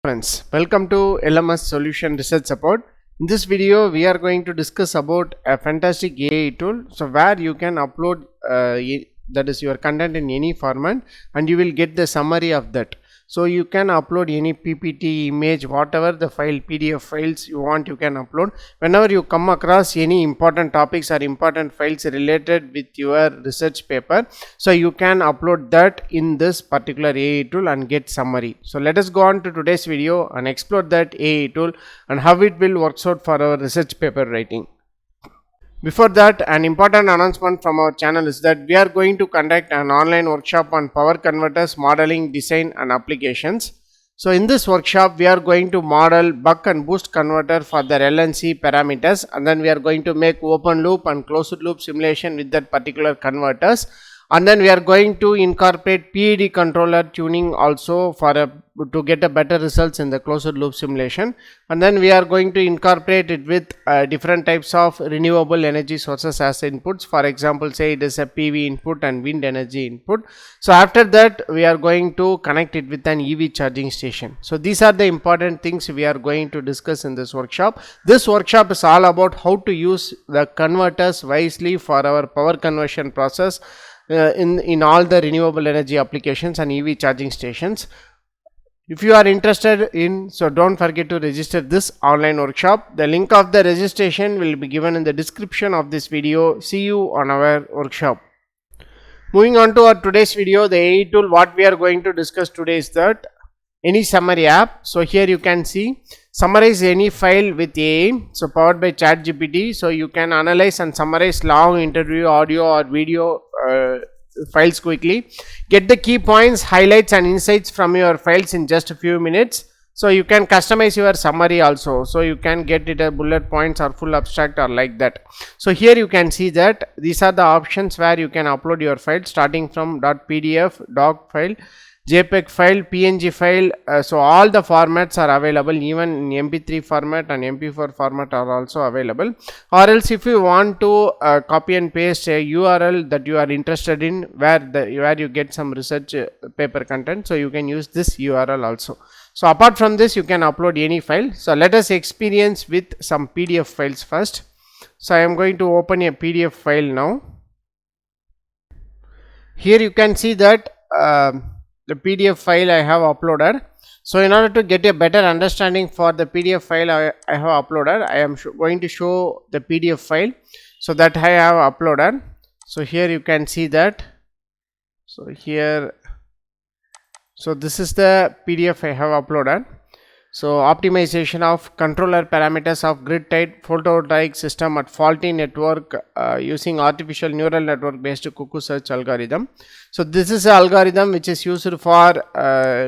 Friends, welcome to LMS Solution Research Support. In this video, we are going to discuss about a fantastic AI tool. So, where you can upload that is your content in any format, and you will get the summary of that. So, you can upload any PPT, image, whatever the file, PDF files you want, you can upload. Whenever you come across any important topics or important files related with your research paper, so you can upload that in this particular AI tool and get summary. So, let us go on to today's video and explore that AI tool and how it will work out for our research paper writing. Before that, an important announcement from our channel is that we are going to conduct an online workshop on power converters, modeling, design and applications. So in this workshop, we are going to model buck and boost converter for their LNC parameters, and then we are going to make open loop and closed loop simulation with that particular converters, and then we are going to incorporate PID controller tuning also to get a better results in the closed loop simulation, and then we are going to incorporate it with different types of renewable energy sources as inputs. For example, say it is a PV input and wind energy input. So after that, we are going to connect it with an EV charging station. So these are the important things we are going to discuss in this workshop. This workshop is all about how to use the converters wisely for our power conversion process in all the renewable energy applications and EV charging stations. If you are interested in, so don't forget to register this online workshop. The link of the registration will be given in the description of this video. See you on our workshop. Moving on to our today's video, the AI tool, what we are going to discuss today is that any summary app. So here you can see summarize any file with AI, so powered by ChatGPT. So you can analyze and summarize long interview, audio or video files quickly, get the key points, highlights and insights from your files in just a few minutes. So you can customize your summary also, so you can get it a bullet points or full abstract or like that. So here you can see that these are the options where you can upload your file, starting from .pdf, doc file, JPEG file, PNG file. So all the formats are available, even in MP3 format and MP4 format are also available. Or else if you want to copy and paste a URL that you are interested in, where you get some research paper content, so you can use this URL also. So apart from this, you can upload any file. So let us experience with some PDF files first. So I am going to open a PDF file now. Here you can see that the PDF file I have uploaded. So in order to get a better understanding for the PDF file I have uploaded, I am going to show the PDF file so that I have uploaded. So here you can see that. So here, so this is the PDF I have uploaded. So optimization of controller parameters of grid-tied photovoltaic system at faulty network using artificial neural network based cuckoo search algorithm. So this is an algorithm which is used for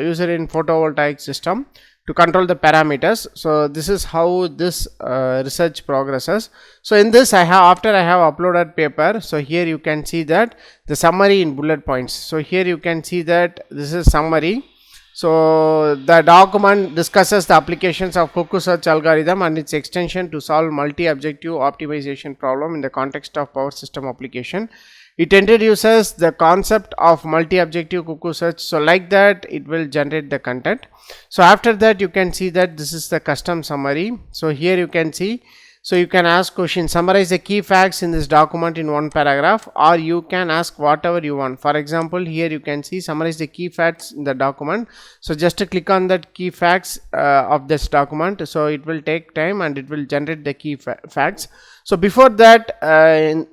user in photovoltaic system to control the parameters. So this is how this research progresses. So in this after I have uploaded paper, so here you can see that the summary in bullet points. So here you can see that this is summary. So the document discusses the applications of cuckoo search algorithm and its extension to solve multi-objective optimization problem in the context of power system application. It introduces the concept of multi-objective cuckoo search. So like that, it will generate the content. So after that, you can see that this is the custom summary. So here you can see, so you can ask questions, summarize the key facts in this document in one paragraph, or you can ask whatever you want. For example, here you can see summarize the key facts in the document. So just to click on that key facts of this document. So it will take time and it will generate the key facts. So before that,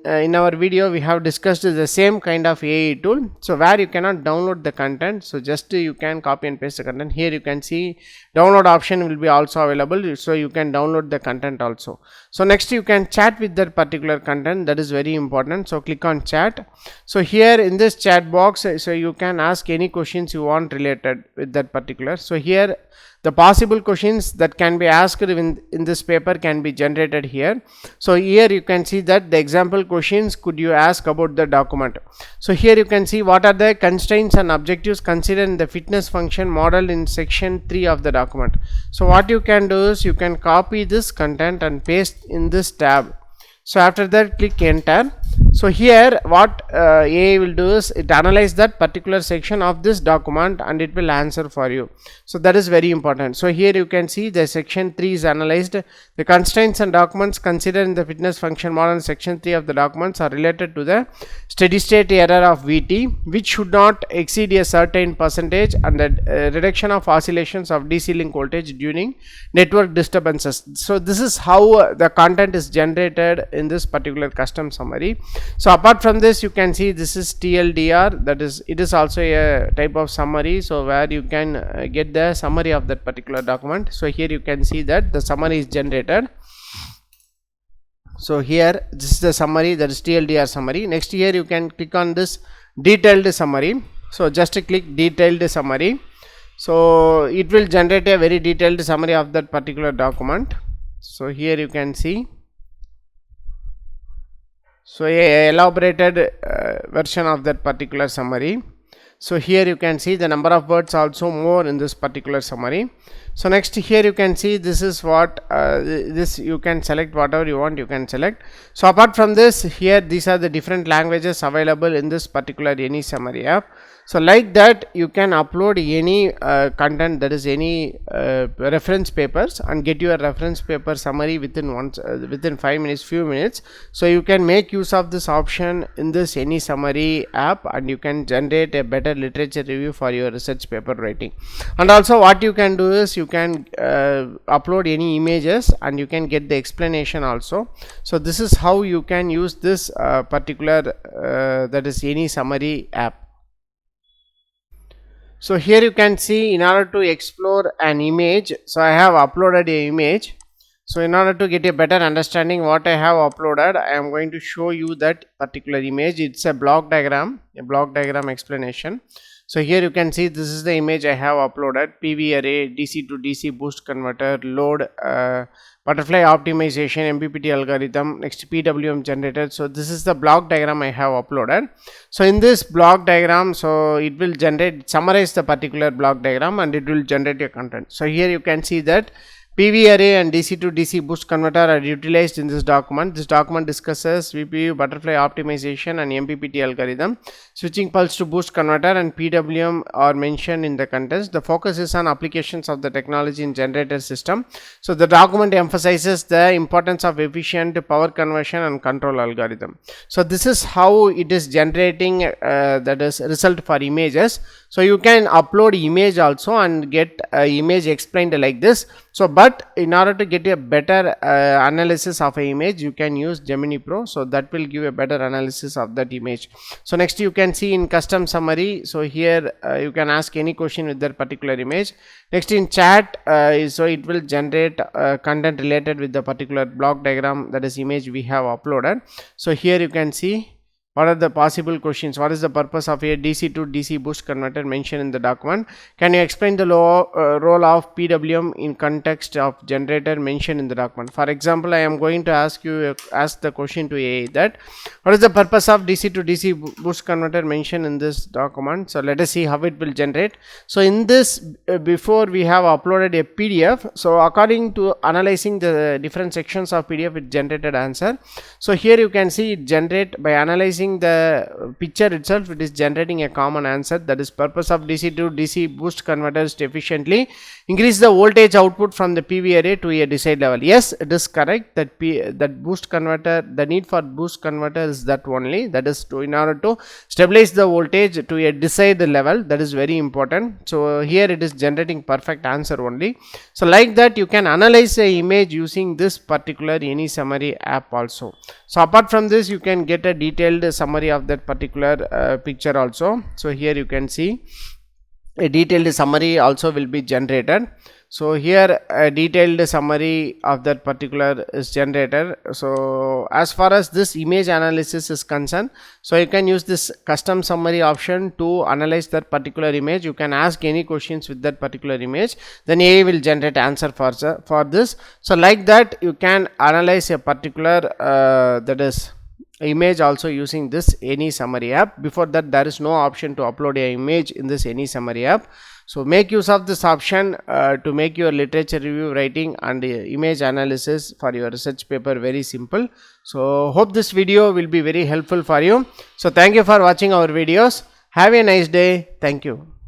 in our video, we have discussed the same kind of AI tool. So where you cannot download the content, so just you can copy and paste the content. Here you can see download option will be also available, so you can download the content also. So next you can chat with that particular content, that is very important. So click on chat. So here in this chat box, so you can ask any questions you want related with that particular. So here the possible questions that can be asked in this paper can be generated here. So here you can see that the example questions could you ask about the document. So here you can see what are the constraints and objectives considered in the fitness function model in section 3 of the document. So what you can do is you can copy this content and paste in this tab. So after that, click enter. So here what AI will do is it analyze that particular section of this document and it will answer for you. So that is very important. So here you can see the section 3 is analyzed. The constraints and documents considered in the fitness function model in section 3 of the documents are related to the steady state error of VT, which should not exceed a certain percentage, and the reduction of oscillations of DC link voltage during network disturbances. So this is how the content is generated in this particular custom summary. So apart from this, you can see this is TLDR, that is, it is also a type of summary, so where you can get the summary of that particular document. So here you can see that the summary is generated. So here this is the summary, that is TLDR summary. Next, here you can click on this detailed summary. So just click detailed summary. So it will generate a very detailed summary of that particular document. So here you can see, so a elaborated version of that particular summary. So here you can see the number of words also more in this particular summary. So next, here you can see this is what this you can select whatever you want, you can select. So apart from this, here these are the different languages available in this particular any summary app. So like that you can upload any content, that is any reference papers, and get your reference paper summary within within 5 minutes, few minutes. So you can make use of this option in this any summary app, and you can generate a better literature review for your research paper writing. And also what you can do is you can upload any images and you can get the explanation also. So this is how you can use this particular that is any summary app. So here you can see, in order to explore an image, so I have uploaded a image. So in order to get a better understanding what I have uploaded, I am going to show you that particular image. It's a block diagram explanation. So here you can see this is the image I have uploaded: PV array, DC to DC boost converter, load, butterfly optimization, MPPT algorithm, next PWM generator. So this is the block diagram I have uploaded. So in this block diagram, so it will summarize the particular block diagram and it will generate your content. So here you can see that PV array and DC to DC boost converter are utilized in this document. This document discusses VPU, butterfly optimization and MPPT algorithm. Switching pulse to boost converter and PWM are mentioned in the contents. The focus is on applications of the technology in generator system. So the document emphasizes the importance of efficient power conversion and control algorithm. So this is how it is generating that is result for images. So you can upload image also and get image explained like this. So but in order to get a better analysis of an image, you can use Gemini Pro. So that will give a better analysis of that image. So next you can see in custom summary. So here you can ask any question with that particular image. Next in chat, so it will generate content related with the particular block diagram, that is image we have uploaded. So here you can see what are the possible questions. What is the purpose of a DC to DC boost converter mentioned in the document? Can you explain the role of PWM in context of generator mentioned in the document? For example, I am going to ask the question to AI that what is the purpose of DC to DC boost converter mentioned in this document? So let us see how it will generate. So in this before we have uploaded a PDF. So according to analyzing the different sections of PDF, it generated answer. So here you can see it generate by analyzing the picture itself, it is generating a common answer, that is purpose of DC to DC boost converters to efficiently increase the voltage output from the PV array to a desired level. Yes, it is correct that that boost converter, the need for boost converter is that only, that is to in order to stabilize the voltage to a desired level. That is very important. So here it is generating perfect answer only. So like that you can analyze a image using this particular any summary app also. So apart from this, you can get a detailed summary of that particular picture also. So here you can see a detailed summary also will be generated. So here a detailed summary of that particular is generated. So as far as this image analysis is concerned, so you can use this custom summary option to analyze that particular image. You can ask any questions with that particular image, then AI will generate answer for this. So like that you can analyze a particular that is image also using this any summary app. Before that there is no option to upload a image in this any summary app. So make use of this option to make your literature review writing and image analysis for your research paper very simple. So hope this video will be very helpful for you. So thank you for watching our videos. Have a nice day. Thank you.